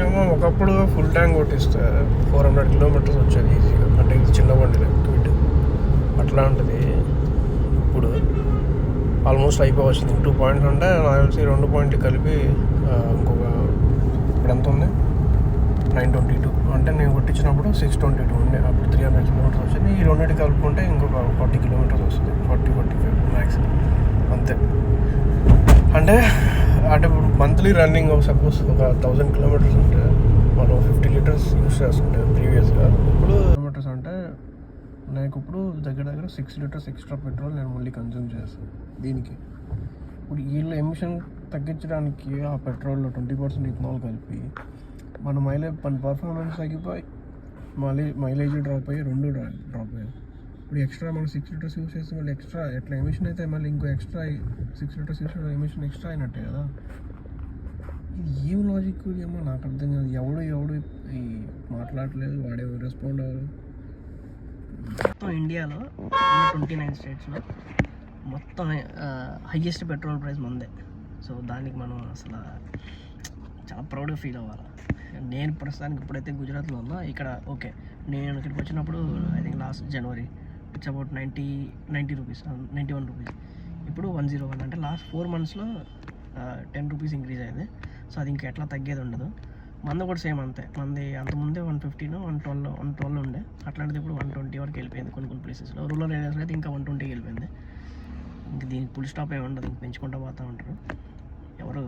ఏమో ఒకప్పుడు full tank కొట్టిస్తే 400 kilometres వచ్చేది ఈజీగా, అంటే ఇది చిన్న బండి క్విడ్ అట్లా ఉంటుంది. ఇప్పుడు ఆల్మోస్ట్ అయిపోవచ్చింది. 2 పాయింట్స్ అంటే నాకు తెలిసి 2 పాయింట్లు కలిపి ఇంకొక ఇప్పుడు ఎంత ఉంది 922, అంటే నేను కొట్టించినప్పుడు 622 ఉండే, అప్పుడు 300 కిలోమీటర్స్ వచ్చింది. ఈ రెండింటి కలుపుకుంటే ఇంకొక 40 కిలోమీటర్స్ వస్తుంది, 40-45 మ్యాక్సిమం అంతే. అంటే ఇప్పుడు మంత్లీ రన్నింగ్ సపోజ్ ఒక 1000 కిలోమీటర్స్ ఉంటే మనం 50 లీటర్స్ యూస్ చేస్తుంటే ప్రీవియస్గా, ఇప్పుడు కిలోమీటర్స్ అంటే నాకు ఇప్పుడు దగ్గర 6 లీటర్స్ ఎక్స్ట్రా పెట్రోల్ నేను మళ్ళీ కన్జ్యూమ్ చేస్తాను దీనికి. ఇప్పుడు వీళ్ళు ఎమిషన్ తగ్గించడానికి ఆ పెట్రోల్లో 20% ఇథనాల్ కలిపి మన పర్ఫార్మెన్స్ తగ్గిపోయి మైలేజ్ డ్రాప్ అయ్యి రెండు డ్రాప్ అయ్యాయి. ఇప్పుడు ఎక్స్ట్రా మనం 6 లీటర్స్ యూస్ చేస్తే మళ్ళీ ఎక్స్ట్రా ఎట్లా ఎమిషన్ అయితే మళ్ళీ ఇంకో extra 6 litres use emission extra అయినట్టే కదా. ఇది ఏం లాజిక్ ఏమో నాకు అర్థం కాదు. ఎవడు ఈ మాట్లాడలేదు, వాడే రెస్పాండ్ అవ్వదు. మొత్తం ఇండియాలో 29 స్టేట్స్లో మొత్తం హైయెస్ట్ పెట్రోల్ ప్రైస్ మందే. సో దానికి మనం అసలు చాలా ప్రౌడ్గా ఫీల్ అవ్వాలి. నేను ప్రస్తుతానికి ఇప్పుడైతే గుజరాత్లో ఉన్నా. ఇక్కడ ఓకే, నేను ఇక్కడికి వచ్చినప్పుడు I think last January it's about 90 rupees, 91 rupees. ఇప్పుడు 101, అంటే లాస్ట్ 4 మంత్స్లో 10 రూపీస్ ఇంక్రీజ్ అయింది. సో అది ఇంకా ఎట్లా తగ్గేది ఉండదు. మంది కూడా సేమ్ అంతే. మంది అంతకుముందే 115, 112 ఉండే, అట్లాంటిది ఇప్పుడు 120 వరకు వెళ్ళిపోయింది కొన్ని ప్లేసెస్లో. రూరల్ ఏరియాస్లో అయితే ఇంకా 120కి వెళ్ళిపోయింది. ఇంక దీనికి ఫుల్ స్టాప్ ఏమి ఉండదు, ఇంక పెంచుకుంటూ పోతూ ఉంటారు ఎవరు.